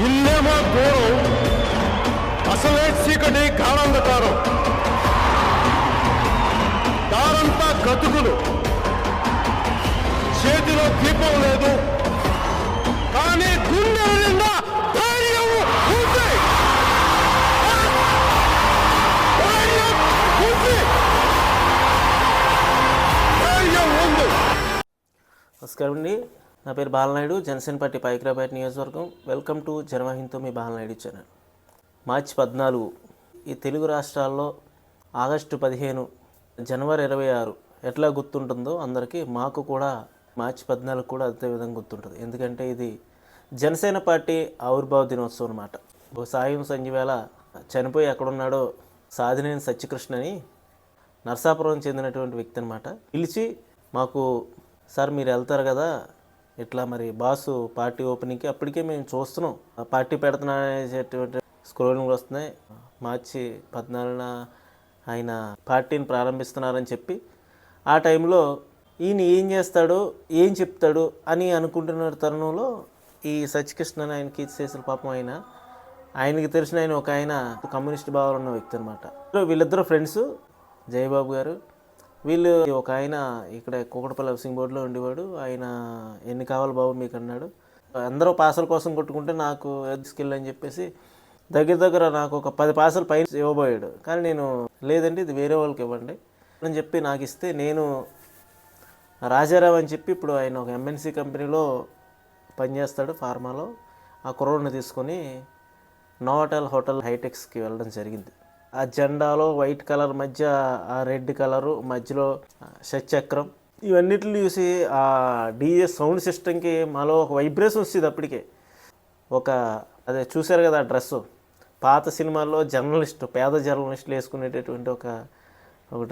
ఇల్లేమో ఘోరం, అసలే చీకటి గాఢంధకారం, దారంతా గతుకులు, చేతిలో దీపం లేదు, కానీ గుండె నిండా ధైర్యం ఉంది. ధైర్యం ఉంది. ధైర్యం ఉంది. నమస్కారం అండి, నా పేరు బాలనాయుడు, జనసేన పార్టీ పైకిరాపేట నియోజకవర్గం. వెల్కమ్ టు జనవాహినితో మీ బాలనాయుడు ఛానల్. మార్చి 14 ఈ తెలుగు రాష్ట్రాల్లో, ఆగస్టు 15 జనవరి 26 ఎట్లా గుర్తుంటుందో అందరికీ, మాకు కూడా మార్చి 14 కూడా అదే విధంగా గుర్తుంటుంది. ఎందుకంటే ఇది జనసేన పార్టీ ఆవిర్భావ దినోత్సవం అన్నమాట. ఒక సాయం సంధ్యవేళ చనిపోయి ఎక్కడున్నాడో సాధినేని సత్యకృష్ణ అని నరసాపురం చెందినటువంటి వ్యక్తి అనమాట. పిలిచి మాకు, సార్ మీరు వెళ్తారు కదా ఇట్లా, మరి బాసు పార్టీ ఓపెనింగ్కి, అప్పటికే మేము చూస్తున్నాం పార్టీ పెడుతున్నానేటువంటి స్క్రోలింగ్ వస్తున్నాయి. మార్చి 14 ఆయన పార్టీని ప్రారంభిస్తున్నారని చెప్పి, ఆ టైంలో ఈయన ఏం చేస్తాడు, ఏం చెప్తాడు అని అనుకుంటున్న తరుణంలో ఈ సత్యకృష్ణ ఆయన కీర్తి చేసిన పాపం ఆయనకి తెలిసిన ఆయన ఒక ఆయన కమ్యూనిస్ట్ భావాలు ఉన్న వ్యక్తి అనమాట. వీళ్ళిద్దరు ఫ్రెండ్స్, జయబాబు గారు. వీళ్ళు ఒక ఆయన ఇక్కడ కూకటపల్లి హౌసింగ్ బోర్డులో ఉండేవాడు. ఆయన ఎన్ని కావాలి బాబు మీకు అన్నాడు. అందరూ పాసల కోసం కొట్టుకుంటే నాకు స్కిల్ అని చెప్పేసి దగ్గర నాకు ఒక 10 పాసలు పైన ఇవ్వబోయాడు. కానీ నేను లేదండి, ఇది వేరే వాళ్ళకి ఇవ్వండి అని చెప్పి నాకు ఇస్తే, నేను రాజారావు అని చెప్పి ఇప్పుడు ఆయన ఒక ఎంఎన్సీ కంపెనీలో పనిచేస్తాడు ఫార్మాలో. ఆ కుర్రోడ్ని తీసుకొని నోవాటెల్ హోటల్ హైటెక్స్కి వెళ్ళడం జరిగింది. ఆ జెండాలో వైట్ కలర్ మధ్య ఆ రెడ్ కలరు మధ్యలో షట్చక్రం, ఇవన్నిటిని చూసి ఆ డీజే సౌండ్ సిస్టమ్కి మాలో ఒక వైబ్రేషన్ వస్తుంది. అప్పటికే అదే చూశారు కదా ఆ డ్రెస్సు, పాత సినిమాల్లో పేద జర్నలిస్టులు వేసుకునేటటువంటి ఒక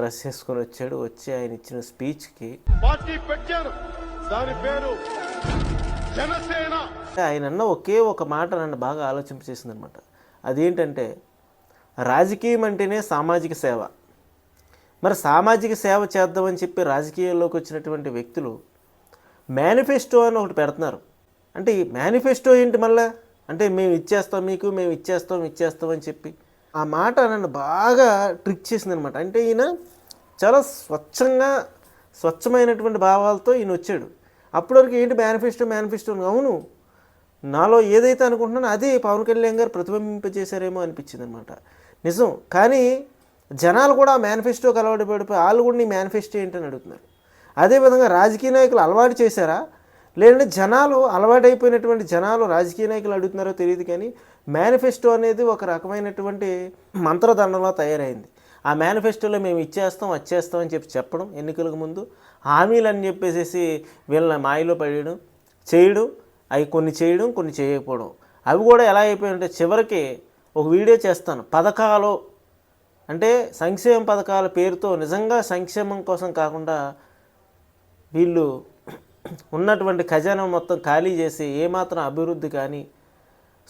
డ్రెస్ వేసుకొని వచ్చాడు. వచ్చి ఆయన ఇచ్చిన స్పీచ్కి పార్టీ పెట్టారు, దాని పేరు జనసేన. ఆయన అన్న ఒకే ఒక మాట నన్ను బాగా ఆలోచింపచేసింది అనమాట. అదేంటంటే, రాజకీయం అంటేనే సామాజిక సేవ. మరి సామాజిక సేవ చేద్దామని చెప్పి రాజకీయాల్లోకి వచ్చినటువంటి వ్యక్తులు మేనిఫెస్టో అని ఒకటి పెడుతున్నారు. అంటే ఈ మేనిఫెస్టో ఏంటి మళ్ళా అంటే, మేము ఇచ్చేస్తాం మీకు, మేము ఇచ్చేస్తాం అని చెప్పి ఆ మాట నన్ను బాగా ట్రిక్ చేసింది అనమాట. అంటే ఈయన చాలా స్వచ్ఛమైనటువంటి భావాలతో ఈయన వచ్చాడు. అప్పటివరకు ఏంటి మేనిఫెస్టో, అవును నాలో ఏదైతే అనుకుంటున్నానో అదే పవన్ కళ్యాణ్ గారు ప్రతిబింబింపజేశారేమో అనిపించింది అనమాట. నిజం. కానీ జనాలు కూడా మేనిఫెస్టోకి అలవాటు పడిపోయి వాళ్ళు కూడా నీ మేనిఫెస్టో ఏంటని అడుగుతున్నారు. అదేవిధంగా రాజకీయ నాయకులు అలవాటు చేశారా, లేదంటే జనాలు అలవాటైపోయినటువంటి జనాలు రాజకీయ నాయకులు అడుగుతున్నారో తెలియదు. కానీ మేనిఫెస్టో అనేది ఒక రకమైనటువంటి మంత్రదండంలో తయారైంది. ఆ మేనిఫెస్టోలో మేము వచ్చేస్తాం అని చెప్పడం, ఎన్నికలకు ముందు హామీలు అని చెప్పేసి వీళ్ళని మాయలో పడేయడం, అవి కొన్ని చేయడం, కొన్ని చేయకపోవడం. అవి కూడా ఎలా అయిపోయాయంటే, చివరికి ఒక వీడియో చేస్తాను, పథకాలు అంటే సంక్షేమ పథకాల పేరుతో నిజంగా సంక్షేమం కోసం కాకుండా వీళ్ళు ఉన్నటువంటి ఖజానా మొత్తం ఖాళీ చేసి ఏమాత్రం అభివృద్ధి కానీ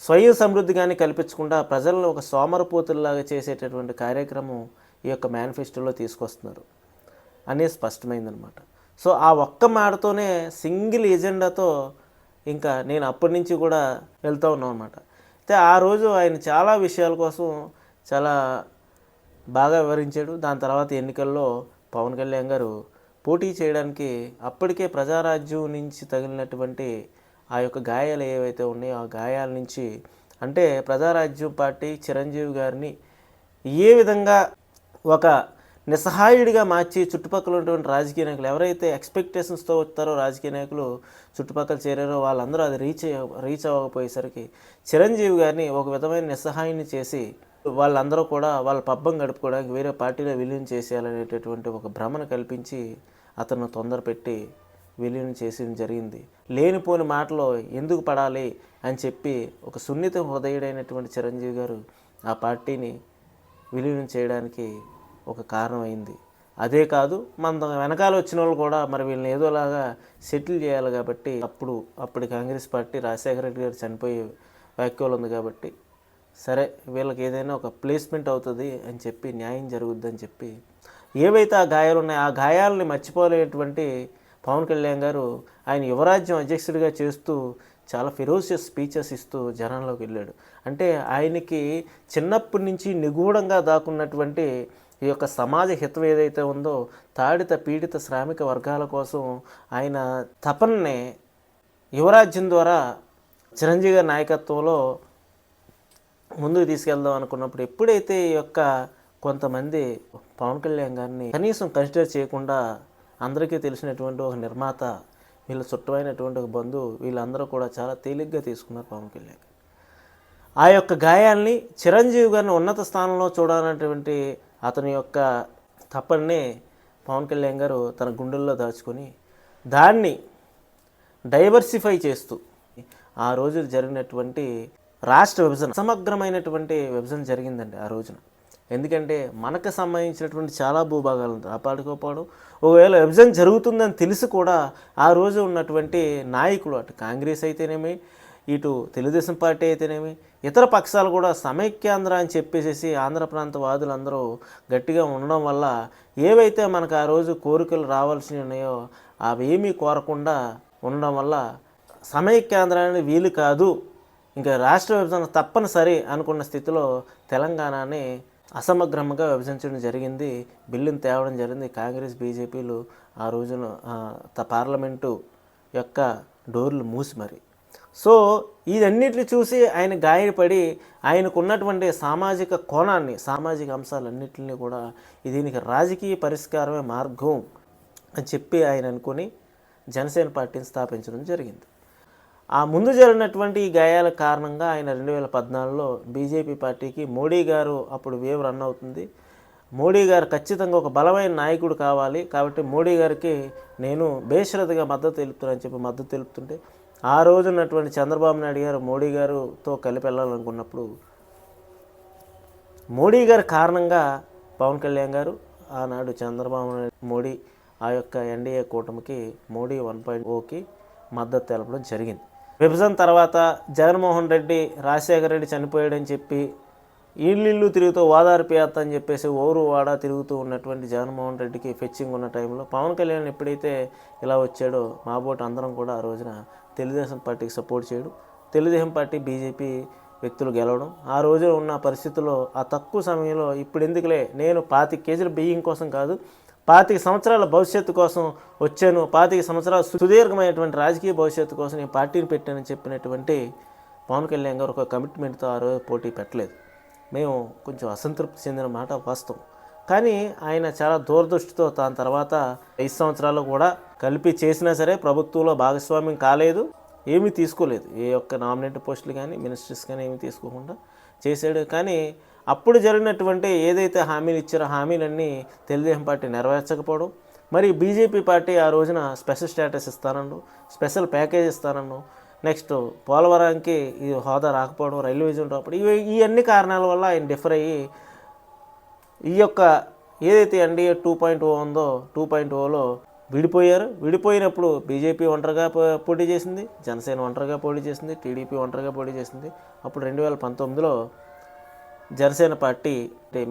స్వయం సమృద్ధి కానీ కల్పించకుండా ప్రజలను ఒక సోమరపోతుల్లాగా చేసేటటువంటి కార్యక్రమం ఈ యొక్క మేనిఫెస్టోలో తీసుకొస్తున్నారు అనేది స్పష్టమైందనమాట. సో ఆ ఒక్క మాటతోనే సింగిల్ ఎజెండాతో ఇంకా నేను అప్పటి నుంచి కూడా వెళ్తూ ఉన్నాం అనమాట. అయితే ఆ రోజు ఆయన చాలా విషయాల కోసం చాలా బాగా వివరించాడు. దాని తర్వాత ఎన్నికల్లో పవన్ కళ్యాణ్ గారు పోటీ చేయడానికి అప్పటికే ప్రజారాజ్యం నుంచి తగిలినటువంటి ఆ యొక్క గాయాలు ఏవైతే ఉన్నాయో ఆ గాయాల నుంచి, అంటే ప్రజారాజ్యం పార్టీ చిరంజీవి గారిని ఏ విధంగా ఒక నిస్సహాయుడిగా మార్చి చుట్టుపక్కల ఉన్నటువంటి రాజకీయ నాయకులు ఎవరైతే ఎక్స్పెక్టేషన్స్తో వస్తారో రాజకీయ నాయకులు చుట్టుపక్కల చేరారో వాళ్ళందరూ అది రీచ్ అవ్వకపోయేసరికి చిరంజీవి గారిని ఒక విధమైన నిస్సహాయాన్ని చేసి వాళ్ళందరూ కూడా వాళ్ళ పబ్బం గడుపుకోవడానికి వేరే పార్టీలో విలీనం చేసేయాలనేటటువంటి ఒక భ్రమను కల్పించి అతను తొందరపెట్టి విలీనం చేసేయడం జరిగింది. లేనిపోని మాటలో ఎందుకు పడాలి అని చెప్పి ఒక సున్నిత హృదయుడైనటువంటి చిరంజీవి గారు ఆ పార్టీని విలీనం చేయడానికి ఒక కారణమైంది. అదే కాదు, మన వెనకాల వచ్చిన వాళ్ళు కూడా మరి వీళ్ళని ఏదోలాగా సెటిల్ చేయాలి కాబట్టి అప్పుడు కాంగ్రెస్ పార్టీ రాజశేఖర రెడ్డి గారు చనిపోయే వ్యాఖ్యలు ఉంది కాబట్టి, సరే వీళ్ళకి ఏదైనా ఒక ప్లేస్మెంట్ అవుతుంది అని చెప్పి, న్యాయం జరుగుద్దని చెప్పి ఏవైతే ఆ గాయాలు ఉన్నాయో ఆ గాయాలని మర్చిపోలేటువంటి పవన్ కళ్యాణ్ గారు ఆయన యువరాజ్యం అధ్యక్షుడిగా చేస్తూ చాలా ఫెరోషియస్ స్పీచెస్ ఇస్తూ జనంలోకి వెళ్ళాడు. అంటే ఆయనకి చిన్నప్పటి నుంచి నిగూఢంగా దాక్కున్నటువంటి ఈ యొక్క సమాజ హితం ఏదైతే ఉందో, తాడిత పీడిత శ్రామిక వర్గాల కోసం ఆయన తపనని యువరాజ్యం ద్వారా చిరంజీవి గారి నాయకత్వంలో ముందుకు తీసుకెళ్దాం అనుకున్నప్పుడు, ఎప్పుడైతే ఈ యొక్క కొంతమంది పవన్ కళ్యాణ్ గారిని కనీసం కన్సిడర్ చేయకుండా అందరికీ తెలిసినటువంటి ఒక నిర్మాత, వీళ్ళ చుట్టమైనటువంటి ఒక బంధువు, వీళ్ళందరూ కూడా చాలా తేలిగ్గా తీసుకున్నారు పవన్ కళ్యాణ్. ఆ యొక్క గాయాల్ని చిరంజీవి గారిని ఉన్నత స్థానంలో చూడాలన్నటువంటి అతని యొక్క తపన్ని పవన్ కళ్యాణ్ గారు తన గుండెల్లో దాచుకొని దాన్ని డైవర్సిఫై చేస్తూ ఆ రోజు జరిగినటువంటి రాష్ట్ర విభజన, సమగ్రమైనటువంటి విభజన జరిగిందండి ఆ రోజున. ఎందుకంటే మనకు సంబంధించినటువంటి చాలా భూభాగాలు కాపాడుకోకపోవడం, ఒకవేళ విభజన జరుగుతుందని తెలిసి కూడా ఆ రోజు ఉన్నటువంటి నాయకులు, అటు కాంగ్రెస్ అయితేనేమి, ఇటు తెలుగుదేశం పార్టీ అయితేనేమి, ఇతర పక్షాలు కూడా సమైక్యాంధ్ర అని చెప్పేసి ఆంధ్ర ప్రాంత వాదులందరూ గట్టిగా ఉండడం వల్ల ఏవైతే మనకు ఆ రోజు కోరికలు రావాల్సి ఉన్నాయో అవేమీ కోరకుండా ఉండడం వల్ల సమైక్యాంధ్ర అనేది వీలు కాదు, ఇంకా రాష్ట్ర విభజన తప్పనిసరి అనుకున్న స్థితిలో తెలంగాణని అసమగ్రంగా విభజించడం జరిగింది. బిల్లును తేవడం జరిగింది. కాంగ్రెస్ బీజేపీలు ఆ రోజున పార్లమెంటు యొక్క డోర్లు మూసి మరి. సో ఇదన్నిటిని చూసి ఆయన గాయపడి ఆయనకున్నటువంటి సామాజిక కోణాన్ని, సామాజిక అంశాలన్నింటినీ కూడా దీనికి రాజకీయ పరిష్కారమే మార్గం అని చెప్పి ఆయన అనుకుని జనసేన పార్టీని స్థాపించడం జరిగింది. ఆ ముందు జరిగినటువంటి ఈ గాయాల కారణంగా ఆయన 2014లో బీజేపీ పార్టీకి, మోడీ గారు అప్పుడు వేవ్ రన్ అవుతుంది, మోడీ గారు ఖచ్చితంగా ఒక బలమైన నాయకుడు కావాలి, కాబట్టి మోడీ గారికి నేను బేషరతుగా మద్దతు తెలుపుతానని చెప్పి మద్దతు తెలుపుతుంటే, ఆ రోజు ఉన్నటువంటి చంద్రబాబు నాయుడు గారు మోడీ గారితో కలిపి వెళ్ళాలనుకున్నప్పుడు మోడీ గారి కారణంగా పవన్ కళ్యాణ్ గారు ఆనాడు చంద్రబాబు నాయుడు మోడీ ఆ యొక్క ఎన్డీఏ కూటమికి మోడీ 1.0కి మద్దతు తెలపడం జరిగింది. విభజన తర్వాత జగన్మోహన్ రెడ్డి రాజశేఖర రెడ్డి చనిపోయాడని చెప్పి ఇల్లు తిరుగుతూ ఓదార్పు యాత్ర అని చెప్పేసి ఊరు వాడ తిరుగుతూ ఉన్నటువంటి జగన్మోహన్ రెడ్డికి ఫెచ్చింగ్ ఉన్న టైంలో పవన్ కళ్యాణ్ ఎప్పుడైతే ఇలా వచ్చాడో మాబోటి అందరం కూడా ఆ రోజున తెలుగుదేశం పార్టీకి సపోర్ట్ చేయడం, తెలుగుదేశం పార్టీ బీజేపీ వ్యక్తులు గెలవడం, ఆ రోజు ఉన్న పరిస్థితుల్లో ఆ తక్కువ సమయంలో ఇప్పుడు ఎందుకులే, నేను 25 కేజీల బియ్యం కోసం కాదు, 25 సంవత్సరాల భవిష్యత్తు కోసం వచ్చాను, 25 సంవత్సరాల సుదీర్ఘమైనటువంటి రాజకీయ భవిష్యత్తు కోసం నేను పార్టీని పెట్టానని చెప్పినటువంటి పవన్ కళ్యాణ్ గారు ఒక కమిట్మెంట్తో ఆ రోజు పోటీ పెట్టలేదు. మేము కొంచెం అసంతృప్తి చెందిన మాట వాస్తవం. కానీ ఆయన చాలా దూరదృష్టితో దాని తర్వాత 5 సంవత్సరాలు కూడా కలిపి చేసినా సరే ప్రభుత్వంలో భాగస్వామ్యం కాలేదు, ఏమీ తీసుకోలేదు, ఏ ఒక్క నామినేట్ పోస్టులు కానీ మినిస్టర్స్ కానీ ఏమీ తీసుకోకుండా చేశాడు. కానీ అప్పుడు జరిగినటువంటి ఏదైతే హామీలు ఇచ్చారో హామీలన్నీ తెలుగుదేశం పార్టీ నెరవేర్చకపోవడం, మరి బీజేపీ పార్టీ ఆ రోజున స్పెషల్ స్టేటస్ ఇస్తానన్ను, స్పెషల్ ప్యాకేజ్ ఇస్తానన్ను, నెక్స్ట్ పోలవరానికి ఈ హోదా రాకపోవడం, రైల్వే జోన్ రాకపోవడం, ఈ అన్ని కారణాల వల్ల ఆయన డిఫర్ అయ్యి ఈ యొక్క ఏదైతే ఎన్డీఏ 2.0 ఉందో 2.0లో విడిపోయారు. విడిపోయినప్పుడు బీజేపీ ఒంటరిగా పోటీ చేసింది, జనసేన ఒంటరిగా పోటీ చేసింది, టీడీపీ ఒంటరిగా పోటీ చేసింది. అప్పుడు 2019లో జనసేన పార్టీ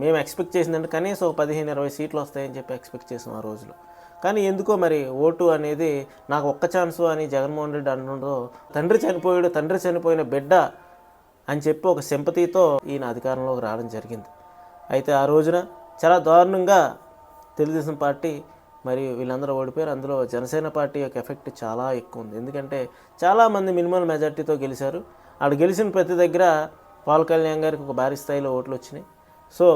మేము ఎక్స్పెక్ట్ చేసిందంటే కనీసం 15-20 సీట్లు వస్తాయని చెప్పి ఎక్స్పెక్ట్ చేసాం ఆ రోజులో. కానీ ఎందుకో మరి ఓటు అనేది నాకు ఒక్క ఛాన్సు అని జగన్మోహన్ రెడ్డి అంటుండో, తండ్రి చనిపోయాడు, తండ్రి చనిపోయిన బిడ్డ అని చెప్పి ఒక సింపతితో ఈయన అధికారంలోకి రావడం జరిగింది. అయితే ఆ రోజున చాలా దారుణంగా తెలుగుదేశం పార్టీ మరియు వీళ్ళందరూ ఓడిపోయారు. అందులో జనసేన పార్టీ యొక్క ఎఫెక్ట్ చాలా ఎక్కువ ఉంది. ఎందుకంటే చాలామంది మినిమల్ మెజార్టీతో గెలిచారు. ఆడ గెలిచిన ప్రతి దగ్గర పవన్ కళ్యాణ్ గారికి ఒక భారీ స్థాయిలో ఓట్లు వచ్చినాయి. సో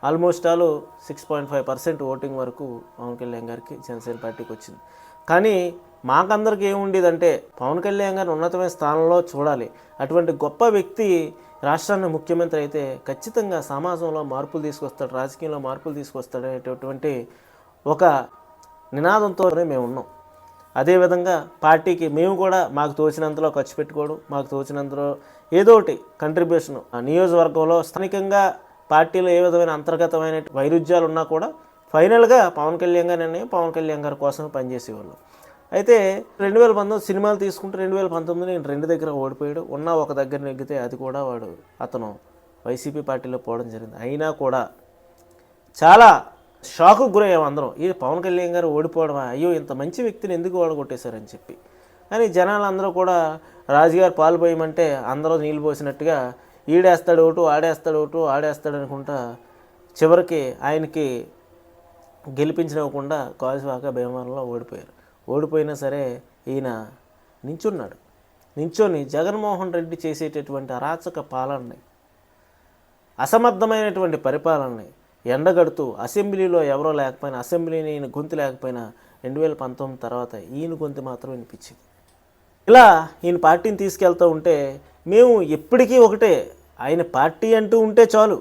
ఆల్మోస్ట్ ఆల్ 6.5% ఓటింగ్ వరకు పవన్ కళ్యాణ్ గారికి జనసేన పార్టీకి వచ్చింది. కానీ మాకందరికి ఏముండేదంటే పవన్ కళ్యాణ్ గారిని ఉన్నతమైన స్థానంలో చూడాలి, అటువంటి గొప్ప వ్యక్తి రాష్ట్రాన్ని ముఖ్యమంత్రి అయితే ఖచ్చితంగా సమాజంలో మార్పులు తీసుకొస్తాడు, రాజకీయంలో మార్పులు తీసుకొస్తాడు అనేటటువంటి ఒక నినాదంతోనే మేము ఉన్నాం. అదేవిధంగా పార్టీకి మేము కూడా మాకు తోచినంతలో ఖర్చు పెట్టుకోవడం, మాకు తోచినంతలో ఏదో ఒకటి కంట్రిబ్యూషన్, నియోజకవర్గంలో స్థానికంగా పార్టీలో ఏ విధమైన అంతర్గతమైన వైరుధ్యాలు ఉన్నా కూడా ఫైనల్గా పవన్ కళ్యాణ్ గారి నిర్ణయం, పవన్ కళ్యాణ్ గారి కోసం పనిచేసేవాళ్ళం. అయితే 2019 సినిమాలు తీసుకుంటే 2019 నేను 2 దగ్గర ఓడిపోయాడు, ఉన్న ఒక దగ్గర నెగ్గితే అది కూడా అతను వైసీపీ పార్టీలో పోవడం జరిగింది. అయినా కూడా చాలా షాకు గురయ్యాం అందరం, ఇది పవన్ కళ్యాణ్ గారు ఓడిపోవడమా, అయ్యో ఇంత మంచి వ్యక్తిని ఎందుకు ఓడగొట్టేశారని చెప్పి. కానీ జనాలందరూ కూడా రాజుగారు పాలు పోయమంటే అందరూ నీళ్ళు పోసినట్టుగా ఈడేస్తాడు ఒకటి ఆడేస్తాడు ఒకటి ఆడేస్తాడు అనుకుంటా చివరికి ఆయనకి గెలిపించనివ్వకుండా గాజువాక భీమవరంలో ఓడిపోయారు. ఓడిపోయినా సరే ఈయన నించున్నాడు. నించొని జగన్మోహన్ రెడ్డి చేసేటటువంటి అరాచక పాలనని, అసమర్థమైనటువంటి పరిపాలనని ఎండగడుతూ అసెంబ్లీలో ఎవరో లేకపోయినా, అసెంబ్లీని ఈయన గొంతు లేకపోయినా 2019 తర్వాత ఈయన గొంతు మాత్రం వినిపించింది. ఇలా ఈయన పార్టీని తీసుకెళ్తూ ఉంటే మేము ఎప్పటికీ ఒకటే, ఆయన పార్టీ అంటూ ఉంటే చాలు,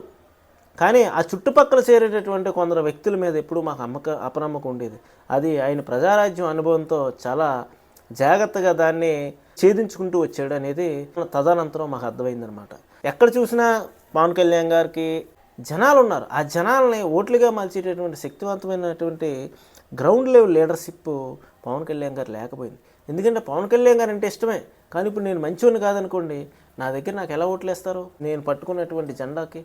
కానీ ఆ చుట్టుపక్కల చేరేటటువంటి కొందరు వ్యక్తుల మీద ఎప్పుడూ మాకు అపనమ్మకం ఉండేది. అది ఆయన ప్రజారాజ్యం అనుభవంతో చాలా జాగ్రత్తగా దాన్ని ఛేదించుకుంటూ వచ్చాడు అనేది తదనంతరం మాకు అర్థమైందనమాట. ఎక్కడ చూసినా పవన్ కళ్యాణ్ గారికి జనాలు ఉన్నారు. ఆ జనాల్ని ఓట్లుగా మలిచేటటువంటి శక్తివంతమైనటువంటి ground level leadership Pawan Kalyan గారు లేకపోయింది. ఎందుకంటే పవన్ కళ్యాణ్ గారు అంటే ఇష్టమే, కానీ ఇప్పుడు నేను మంచివాడిని కాదనుకోండి, నా దగ్గర నాకు ఎలా ఓట్లు వేస్తారు? నేను పట్టుకున్నటువంటి జెండాకి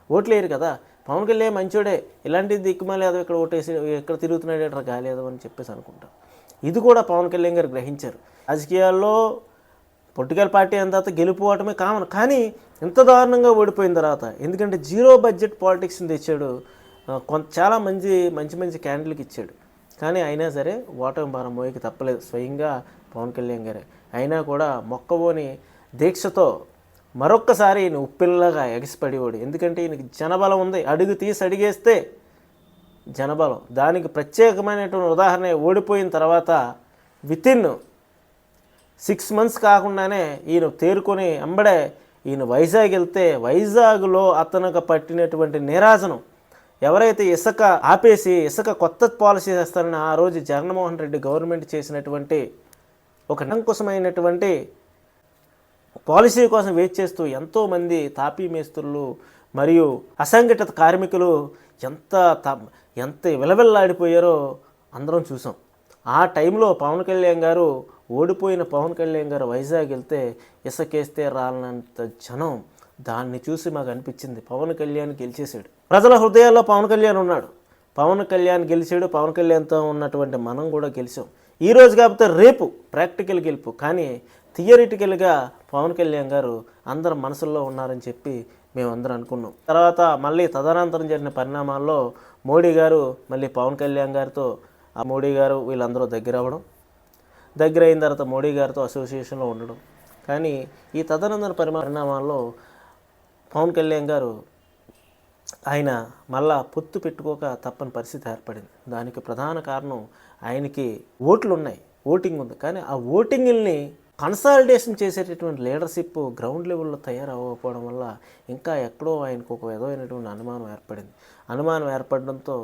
ఓట్లు వేయరు కదా. పవన్ కళ్యాణ్ మంచోడే, ఇలాంటి దిక్కుమాలి అది ఇక్కడ ఓటేసి ఎక్కడ తిరుగుతున్నాడు ఎక్కడ కాలేదు అని చెప్పేసి అనుకుంటారు. ఇది కూడా పవన్ కళ్యాణ్ గారు గ్రహించారు. రాజకీయాల్లో పొలిటికల్ పార్టీ అయిన తర్వాత గెలుపుకోవటమే కామన్, కానీ ఇంత దారుణంగా ఓడిపోయిన తర్వాత, ఎందుకంటే జీరో బడ్జెట్ పాలిటిక్స్ని తెచ్చాడు, చాలా మంచి క్యాండిడేట్కి ఇచ్చాడు, కానీ అయినా సరే ఓటమి భారం మోయకి తప్పలేదు స్వయంగా పవన్ కళ్యాణ్ గారే. అయినా కూడా మొక్కబోని దీక్షతో మరొక్కసారి ఈయన ఉప్పిల్లగా ఎగసిపడేవాడు. ఎందుకంటే ఈయనకి జనబలం ఉంది, అడుగు తీసి అడిగేస్తే జనబలం. దానికి ప్రత్యేకమైనటువంటి ఉదాహరణ ఓడిపోయిన తర్వాత వితిన్ 6 months కాకుండానే ఈయన తేరుకొని ఎంబడే ఈయన వైజాగ్ వెళ్తే, వైజాగ్లో అతనికి పట్టినటువంటి నీరాజనం, ఎవరైతే ఇసుక ఆపేసి ఇసుక కొత్త పాలసీ చేస్తారని ఆ రోజు జగన్మోహన్ రెడ్డి గవర్నమెంట్ చేసినటువంటి ఒక నిరంకుశమైనటువంటి పాలసీ కోసం వెయిట్ చేస్తూ ఎంతోమంది తాపీ మేస్త్రులు మరియు అసంఘటిత కార్మికులు ఎంత విలవిల్లాడిపోయారో అందరం చూసాం. ఆ టైంలో పవన్ కళ్యాణ్ గారు, ఓడిపోయిన పవన్ కళ్యాణ్ గారు వైజాగ్ వెళ్తే ఇసుకేస్తే రాలనంత జనం, దాన్ని చూసి మాకు అనిపించింది పవన్ కళ్యాణ్ గెలిచేశాడు. ప్రజల హృదయాల్లో పవన్ కళ్యాణ్ ఉన్నాడు, పవన్ కళ్యాణ్ గెలిచాడు. పవన్ కళ్యాణ్తో ఉన్నటువంటి మనం కూడా గెలిచాం. ఈరోజు కాకపోతే రేపు ప్రాక్టికల్ గెలుపు, కానీ థియరిటికల్గా పవన్ కళ్యాణ్ గారు అందరి మనసుల్లో ఉన్నారని చెప్పి మేమందరం అనుకున్నాం. తర్వాత మళ్ళీ తదనంతరం జరిగిన పరిణామాల్లో మోడీ గారు మళ్ళీ పవన్ కళ్యాణ్ గారితో, ఆ మోడీ గారు వీళ్ళందరూ దగ్గర అవ్వడం, దగ్గర అయిన తర్వాత మోడీ గారితో అసోసియేషన్లో ఉండడం. కానీ ఈ తదనంతర పరిణామాల్లో పవన్ కళ్యాణ్ గారు ఆయన మళ్ళా పొత్తు పెట్టుకోక తప్పని పరిస్థితి ఏర్పడింది. దానికి ప్రధాన కారణం ఆయనకి ఓట్లు ఉన్నాయి, ఓటింగ్ ఉంది, కానీ ఆ ఓటింగ్ని కన్సాలిడేషన్ చేసేటటువంటి లీడర్షిప్ గ్రౌండ్ లెవెల్లో తయారవ్వకపోవడం వల్ల ఇంకా ఎక్కడో ఆయనకు ఒక విధమైనటువంటి అనుమానం ఏర్పడింది. అనుమానం ఏర్పడడంతో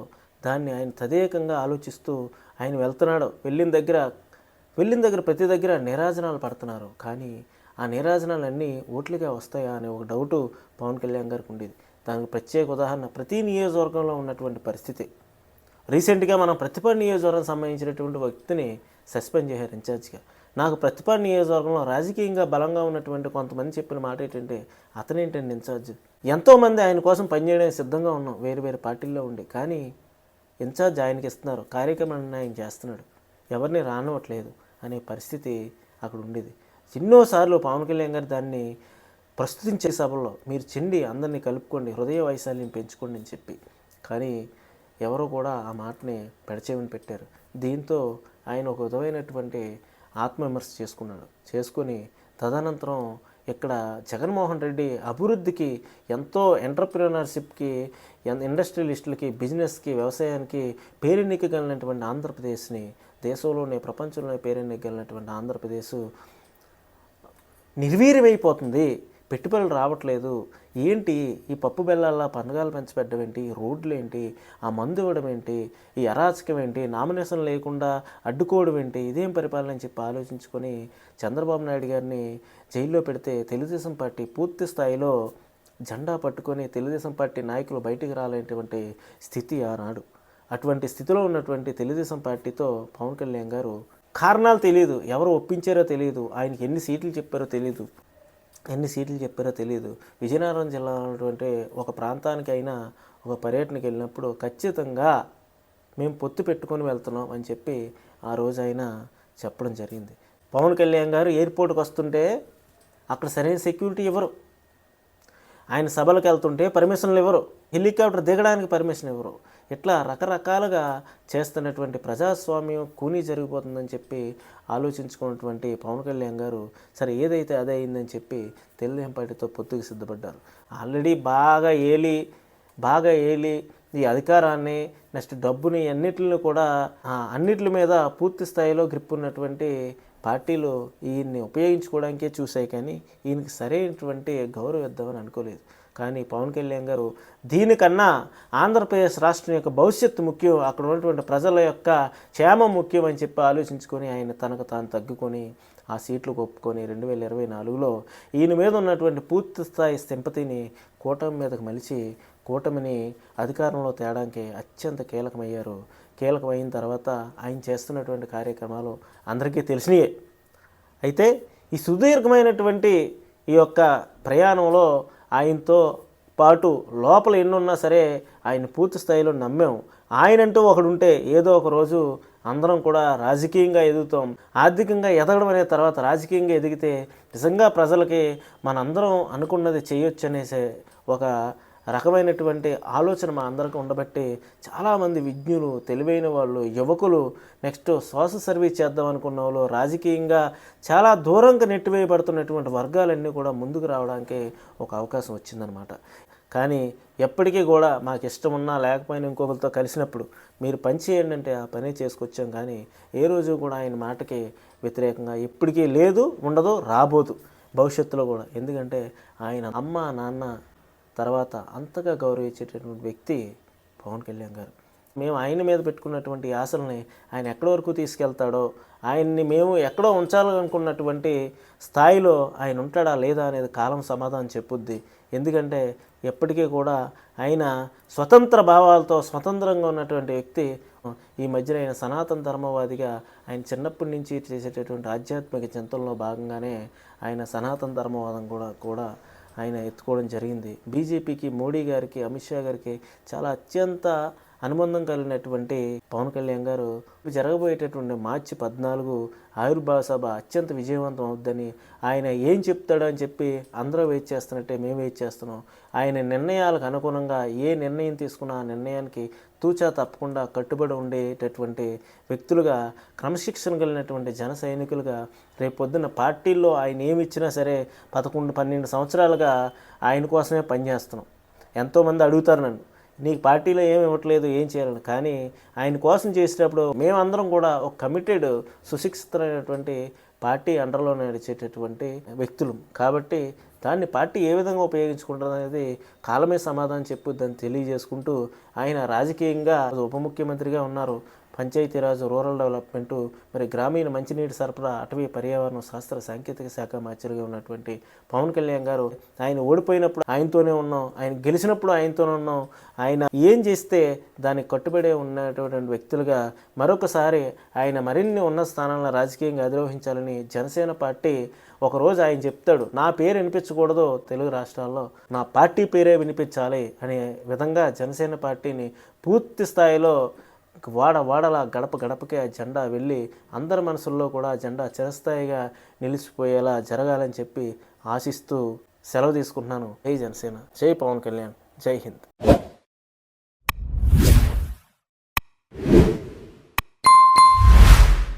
దాన్ని ఆయన తదేకంగా ఆలోచిస్తూ ఆయన వెళ్తున్నాడు. వెళ్ళిన దగ్గర ప్రతి దగ్గర నీరాజనాలు పడుతున్నారు, కానీ ఆ నీరాజనాలన్నీ ఓట్లుగా వస్తాయా అనే ఒక డౌటు పవన్ కళ్యాణ్ గారికి ఉండేది. దానికి ప్రత్యేక ఉదాహరణ ప్రతి నియోజకవర్గంలో ఉన్నటువంటి పరిస్థితి. రీసెంట్గా మనం ప్రతిపాడు నియోజకవర్గం సంబంధించినటువంటి వ్యక్తిని సస్పెండ్ చేశారు ఇన్ఛార్జ్గా. నాకు ప్రతిపాడు నియోజకవర్గంలో రాజకీయంగా బలంగా ఉన్నటువంటి కొంతమంది చెప్పిన మాట ఏంటంటే, అతనేంటండి ఇన్ఛార్జ్, ఎంతోమంది ఆయన కోసం పనిచేయడానికి సిద్ధంగా ఉన్నాం వేరు పార్టీల్లో ఉండి, కానీ ఇన్ఛార్జ్ ఆయనకి ఇస్తున్నారు, కార్యక్రమాన్ని ఆయన చేస్తున్నాడు, ఎవరిని రానివ్వట్లేదు అనే పరిస్థితి అక్కడ ఉండేది. ఎన్నోసార్లు పవన్ కళ్యాణ్ గారు దాన్ని ప్రస్తుతించే సభల్లో మీరు చెండి అందరినీ కలుపుకోండి, హృదయ వైశాల్యం పెంచుకోండి అని చెప్పి, కానీ ఎవరో కూడా ఆ మాటని పెడచేవని పెట్టారు. దీంతో ఆయన ఒక విధమైనటువంటి ఆత్మవిమర్శ చేసుకొని తదనంతరం ఇక్కడ జగన్మోహన్ రెడ్డి అభివృద్ధికి, ఎంతో ఎంటర్ప్రినర్షిప్కి, ఇండస్ట్రియలిస్టులకి, బిజినెస్కి, వ్యవసాయానికి పేరెన్నికగలిగినటువంటి ఆంధ్రప్రదేశ్ని, దేశంలోనే ప్రపంచంలోనే పేరెన్నికగలిగినటువంటి ఆంధ్రప్రదేశ్ నిర్వీర్యమైపోతుంది, పెట్టుబడులు రావట్లేదు, ఏంటి ఈ పప్పు బెల్లాల పండుగలు పెంచబెట్టడం ఏంటి, రోడ్లు ఏంటి, ఆ మందు ఇవ్వడం ఏంటి, ఈ అరాచకం ఏంటి, నామినేషన్ లేకుండా అడ్డుకోవడం ఏంటి, ఇదేం పరిపాలన అని చెప్పి ఆలోచించుకొని చంద్రబాబు నాయుడు గారిని జైల్లో పెడితే తెలుగుదేశం పార్టీ పూర్తి స్థాయిలో జెండా పట్టుకొని తెలుగుదేశం పార్టీ నాయకులు బయటికి రాలేనటువంటి స్థితి ఆనాడు. అటువంటి స్థితిలో ఉన్నటువంటి తెలుగుదేశం పార్టీతో పవన్ కళ్యాణ్ గారు కారణాలు తెలియదు, ఎవరు ఒప్పించారో తెలియదు, ఆయనకి ఎన్ని సీట్లు చెప్పారో తెలియదు, విజయనగరం జిల్లా ఉన్నటువంటి ఒక ప్రాంతానికి అయినా ఒక పర్యటనకి వెళ్ళినప్పుడు ఖచ్చితంగా మేము పొత్తు పెట్టుకొని వెళ్తున్నాం అని చెప్పి ఆ రోజు ఆయన చెప్పడం జరిగింది. పవన్ కళ్యాణ్ గారు ఎయిర్పోర్ట్కి వస్తుంటే అక్కడ సరైన సెక్యూరిటీ ఇవ్వరు, ఆయన సభలకు వెళ్తుంటే పర్మిషన్లు ఇవ్వరు, హెలికాప్టర్ దిగడానికి పర్మిషన్ ఇవ్వరు. ఇట్లా రకరకాలుగా చేస్తున్నటువంటి ప్రజాస్వామ్యం కూనీ జరిగిపోతుందని చెప్పి ఆలోచించుకున్నటువంటి పవన్ కళ్యాణ్ గారు సరే ఏదైతే అదే అయిందని చెప్పి తెలుగుదేశం పార్టీతో పొత్తుకు సిద్ధపడ్డారు. ఆల్రెడీ బాగా ఏలి ఈ అధికారాన్ని నెక్స్ట్ డబ్బుని అన్నిటిని కూడా అన్నిటి మీద పూర్తి స్థాయిలో గ్రిప్ ఉన్నటువంటి పార్టీలు ఈయన్ని ఉపయోగించుకోవడానికే చూశాయి, కానీ ఈయనకి సరైనటువంటి గౌరవం ఇద్దామని అనుకోలేదు. కానీ పవన్ కళ్యాణ్ గారు దీనికన్నా ఆంధ్రప్రదేశ్ రాష్ట్రం యొక్క భవిష్యత్తు ముఖ్యం, అక్కడ ఉన్నటువంటి ప్రజల యొక్క క్షేమం ముఖ్యం అని చెప్పి ఆలోచించుకొని ఆయన తనకు తాను తగ్గుకొని ఆ సీట్లు ఒప్పుకొని 2024లో ఈయన మీద ఉన్నటువంటి పూర్తి స్థాయి సింపతిని కూటమి మీదకి మలిచి కూటమిని అధికారంలో తేడానికి అత్యంత కీలకమైన తర్వాత ఆయన చేస్తున్నటువంటి కార్యక్రమాలు అందరికీ తెలిసినయే. అయితే ఈ సుదీర్ఘమైనటువంటి ఈ యొక్క ప్రయాణంలో ఆయనతో పాటు లోపల ఎన్నున్నా సరే ఆయన పూర్తి స్థాయిలో నమ్మాం. ఆయనంటూ ఒకడు ఉంటే ఏదో ఒక రోజు అందరం కూడా రాజకీయంగా ఎదుగుతాం. ఆర్థికంగా ఎదగడం అనే తర్వాత రాజకీయంగా ఎదిగితే నిజంగా ప్రజలకి మనందరం అనుకున్నది చేయొచ్చు అనేసే ఒక రకమైనటువంటి ఆలోచన మా అందరికీ ఉండబట్టి చాలామంది విజ్ఞులు, తెలివైన వాళ్ళు, యువకులు, నెక్స్ట్ సోషల్ సర్వీస్ చేద్దాం అనుకున్న వాళ్ళు, రాజకీయంగా చాలా దూరంగా నెట్టివేయబడుతున్నటువంటి వర్గాలన్నీ కూడా ముందుకు రావడానికి ఒక అవకాశం వచ్చిందనమాట. కానీ ఎప్పటికీ కూడా మాకు ఇష్టం ఉన్నా లేకపోయినా ఇంకొకరితో కలిసినప్పుడు మీరు పని చేయండి అంటే ఆ పని చేసుకొచ్చాం. కానీ ఏ రోజు కూడా ఆయన మాటకి వ్యతిరేకంగా ఎప్పటికీ లేదు, ఉండదు, రాబోదు భవిష్యత్తులో కూడా. ఎందుకంటే ఆయన అమ్మ నాన్న తర్వాత అంతగా గౌరవించేటటువంటి వ్యక్తి పవన్ కళ్యాణ్ గారు. మేము ఆయన మీద పెట్టుకున్నటువంటి ఆశల్ని ఆయన ఎక్కడి వరకు తీసుకెళ్తాడో, ఆయన్ని మేము ఎక్కడో ఉంచాలనుకున్నటువంటి స్థాయిలో ఆయన ఉంటాడా లేదా అనేది కాలం సమాధానం చెప్పుద్ది. ఎందుకంటే ఎప్పటికీ కూడా ఆయన స్వతంత్ర భావాలతో స్వతంత్రంగా ఉన్నటువంటి వ్యక్తి. ఈ మధ్యన ఆయన సనాతన ధర్మవాదిగా ఆయన చిన్నప్పటి నుంచి చేసేటటువంటి ఆధ్యాత్మిక చింతనలో భాగంగానే ఆయన సనాతన ధర్మవాదం కూడా ఆయన ఎత్తుకోవడం జరిగింది. బీజేపీకి, మోడీ గారికి, అమిత్ షా గారికి చాలా అత్యంత అనుబంధం కలిగినటువంటి పవన్ కళ్యాణ్ గారు జరగబోయేటటువంటి మార్చి 14 ఆవిర్భావ సభ అత్యంత విజయవంతం అవుద్దని ఆయన ఏం చెప్తాడో అని చెప్పి అందరూ వెయిట్ చేస్తున్నట్టే మేము వెయిట్ చేస్తున్నాం. ఆయన నిర్ణయాలకు అనుగుణంగా ఏ నిర్ణయం తీసుకున్నా ఆ నిర్ణయానికి తూచా తప్పకుండా కట్టుబడి ఉండేటటువంటి వ్యక్తులుగా, క్రమశిక్షణ కలిగినటువంటి జన సైనికులుగా రేపొద్దున పార్టీల్లో ఆయన ఏమి ఇచ్చినా సరే 11-12 సంవత్సరాలుగా ఆయన కోసమే పనిచేస్తున్నాం. ఎంతోమంది అడుగుతారు నన్ను, నీకు పార్టీలో ఏమి ఇవ్వట్లేదు, ఏం చేయాలని. కానీ ఆయన కోసం చేసేటప్పుడు మేమందరం కూడా ఒక కమిటెడ్, సుశిక్షితమైనటువంటి పార్టీ అండర్లో నడిచేటటువంటి వ్యక్తులు కాబట్టి దాన్ని పార్టీ ఏ విధంగా ఉపయోగించుకుంటుంది అనేది కాలమే సమాధానం చెప్పుద్దని తెలియజేసుకుంటూ, ఆయన రాజకీయంగా ఉప ముఖ్యమంత్రిగా ఉన్నారు, పంచాయతీరాజ్, రూరల్ డెవలప్మెంటు, మరి గ్రామీణ మంచినీటి సరఫరా, అటవీ పర్యావరణ శాస్త్ర సాంకేతిక శాఖ మంత్రిగా ఉన్నటువంటి పవన్ కళ్యాణ్ గారు ఆయన ఓడిపోయినప్పుడు ఆయనతోనే ఉన్నాం, ఆయన గెలిచినప్పుడు ఆయనతోనే ఉన్నాం. ఆయన ఏం చేస్తే దానికి కట్టుబడి ఉన్నటువంటి వ్యక్తులుగా మరొకసారి ఆయన మరిన్ని ఉన్నత స్థానాలను రాజకీయంగా అధిరోహించాలని జనసేన పార్టీ ఒకరోజు ఆయన చెప్తాడు, నా పేరు వినిపించకూడదు తెలుగు రాష్ట్రాల్లో, నా పార్టీ పేరే వినిపించాలి అనే విధంగా జనసేన పార్టీని పూర్తి స్థాయిలో వాడలా గడపకి ఆ జెండా వెళ్ళి అందరి మనసుల్లో కూడా ఆ జెండా చిరస్థాయిగా నిలిచిపోయేలా జరగాలని చెప్పి ఆశిస్తూ సెలవు తీసుకుంటున్నాను. జై జనసేన, జై పవన్ కళ్యాణ్, జై హింద్.